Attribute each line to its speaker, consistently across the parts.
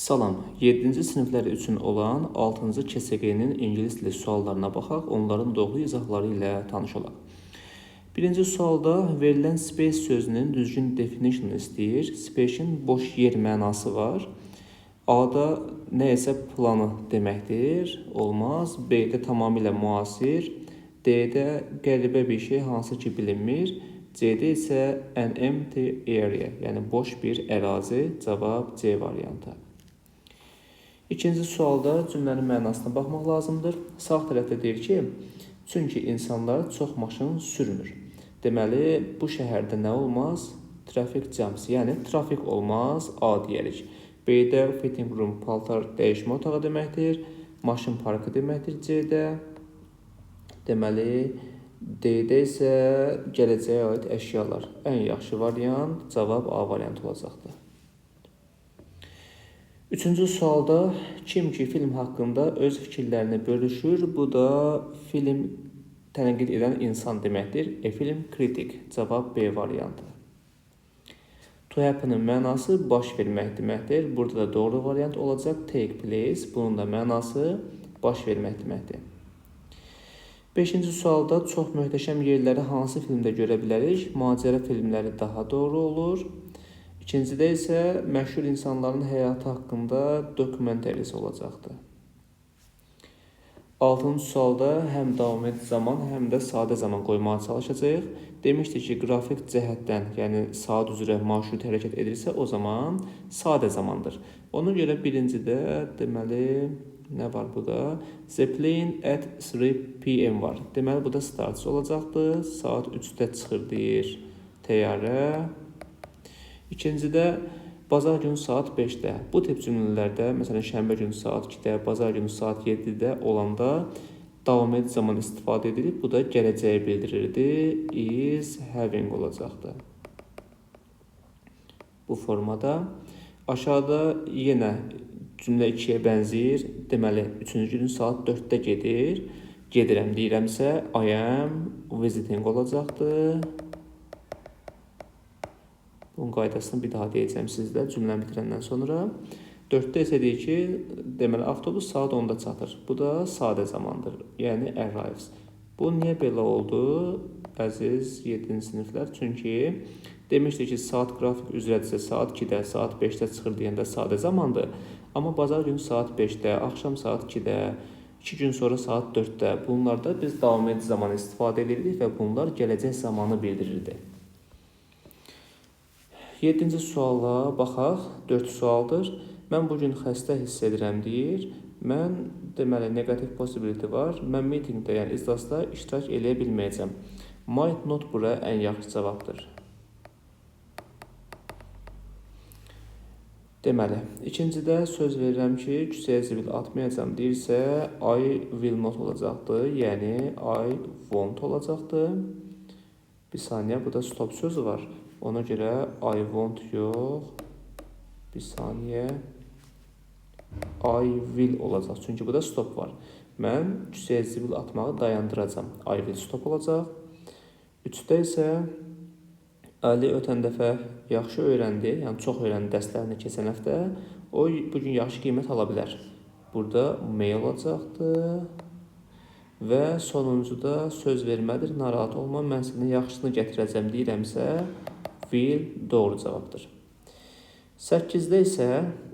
Speaker 1: Salam, 7-ci siniflər üçün olan 6-cı KSQ-nin ingilis dili suallarına baxaq, onların doğru izahları ilə tanış olaq. Birinci sualda verilən space sözünün düzgün definition istəyir. Space-in boş yer mənası var. A-da nə isə planı deməkdir, olmaz. B-də tamamilə müasir. D-də qəribə bir şey, hansı ki bilinmir. C-də isə an empty area, yəni boş bir ərazi. Cavab C variantı. İkinci sualda cümlənin mənasına baxmaq lazımdır. Sağ tərəfdə deyir ki, çünki insanlar çox maşın sürmür. Deməli, bu şəhərdə nə olmaz? Traffic jams, yəni trafik olmaz, A deyirik. B-də fitting room, paltar dəyişmə otağı deməkdir. Maşın parkı deməkdir C-də. Deməli, D-də isə gələcəyə aid əşyalar. Ən yaxşı variant, cavab A variantı olacaqdır. Üçüncü sualda kim ki film haqqında öz fikirlərini bölüşür, bu da film tənqid edən insan deməkdir. Film kritik, cavab B variantı. To happen-ın mənası baş vermək deməkdir. Burada da doğru variant olacaq take place, bunun da mənası baş vermək deməkdir. Beşinci sualda çox möhtəşəm yerləri hansı filmdə görə bilərik? Macəra filmləri daha doğru olur. İkincidə isə məşhur insanların həyatı haqqında dokumentarisi olacaqdır. Altıncı sualda həm davam edici zaman, həm də sadə zaman qoymağa çalışacağıq. Demişdik ki, qrafik cəhətdən, yəni saat üzrə marşrut hərəkət edirsə, o zaman sadə zamandır. Ona görə birincidə deməli, nə var bu da? The plane at 3 p.m. var. Deməli, bu da startçı olacaqdır. Saat 3-də çıxır deyir təyyarə. İkincidə bazar günü saat 5-də. Bu tip cümlələrdə, məsələn, şənbə günü saat 2-də, bazar günü saat 7-də olanda davam edici zaman istifadə edilir. Bu da gələcəyi bildirirdi. Is having olacaqdır. Bu formada. Aşağıda yenə cümlə 2-yə bənzəyir. Deməli, 3-cü günü saat 4-də gedir. Gedirəm deyirəmsə, I am visiting olacaqdır. Bunun qaydasını bir daha deyəcəm sizdə cümləni bitirəndən sonra. 4-də isə deyir ki, deməli, avtobus saat 10-da çatır. Bu da sadə zamandır, yəni arrives. Bu niyə belə oldu, əziz 7-ci siniflər? Çünki demişdik ki, saat qrafik üzrədirsə saat 2-də, saat 5-də çıxır deyəndə sadə zamandır. Amma bazar günü saat 5-də, axşam saat 2-də, 2 gün sonra saat 4-də bunlarda biz davam edici zaman istifadə edirik və bunlar gələcək zamanı bildirirdi. 7-ci suala baxaq, 4 sualdır. Mən bugün xəstə hiss edirəm deyir. Mən, deməli, negativ possibility var. Mən meetingdə, yəni iclasda iştirak eləyə bilməyəcəm. Might not bura ən yaxşı cavabdır. Deməli, ikincidə söz verirəm ki, küçəyə zibil atmayacam deyirsə, I will not olacaqdır. Yəni, I won't olacaqdır. Bir saniyə, burada stop sözü var. Ona görə I won't yox, bir saniyə, I will olacaq. Çünki burada stop var. Mən küçəyə zibil atmağı dayandıracam. I will stop olacaq. 3-də isə Ali ötən dəfə yaxşı öyrəndi, yəni çox öyrəndi dərslərini keçən həftə. O, bugün yaxşı qiymət ala bilər. Burada may olacaqdır. Və sonuncuda söz vermədir, narahat olma, mən sənə yaxşısını gətirəcəm deyirəmsə, will doğru cavabdır. 8-də isə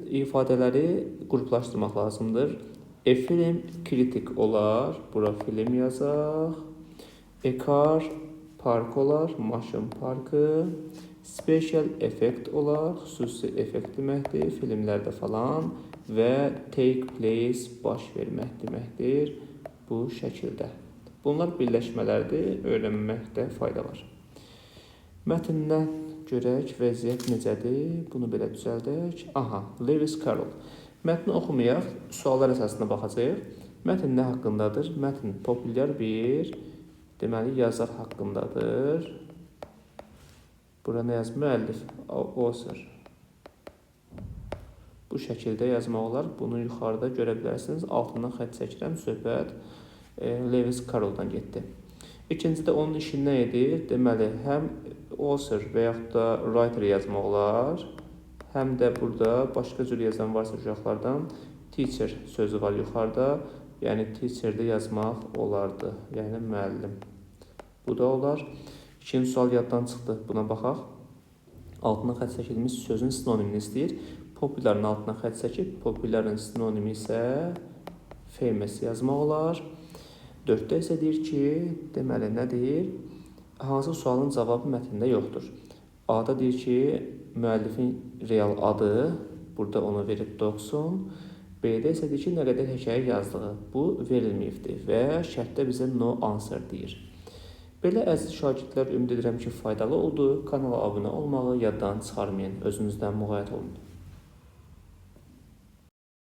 Speaker 1: ifadələri qruplaşdırmaq lazımdır. A film kritik olar, bura film yazaq. A car park olar, maşın parkı. Special effect olar, xüsusi effekt deməkdir, filmlərdə falan. Və take place baş vermək deməkdir bu şəkildə. Bunlar birləşmələrdir, öyrənməkdə fayda var. Mətndən görək, vəziyyət necədir? Bunu belə düzəldək. Aha, Lewis Carroll. Mətni oxumayaq, suallar əsasına baxacaq. Mətn nə haqqındadır? Mətn populyar bir, deməli, yazar haqqındadır. Bura nə yaz? Müəllif, author. Bu şəkildə yazmaq olar. Bunu yuxarıda görə bilərsiniz. Altından xətt çəkirəm, söhbət Lewis Carrolldan getdi. İkincidə onun işi nə edir? Deməli, həm author və yaxud da writer yazmaq olar, həm də burada başqa cür yazan varsa uşaqlardan teacher sözü var yuxarıda. Yəni teacher-də yazmaq olardı. Yəni müəllim. Bu da olar. İkinci sual yaddan çıxdı. Buna baxaq. Altına xətt çəkilmiş sözün sinonimini istəyir. Popuların altına xətt çəkib, popuların sinonimi isə famous yazmaq olar. 4-də isə deyir ki, deməli nə deyir? Hansı sualın cavabı mətndə yoxdur? A-da deyir ki, müəllifin real adı, burada onu verib oxusun. B-də isə deyir ki, nə qədər hekayə yazdığı, bu verilməyibdir və şərtdə bizə no answer deyir. Belə əziz şagirdlər, ümid edirəm ki, faydalı oldu. Kanala abunə olmağı yaddan çıxarmayın. Özünüzdən müğayət olun.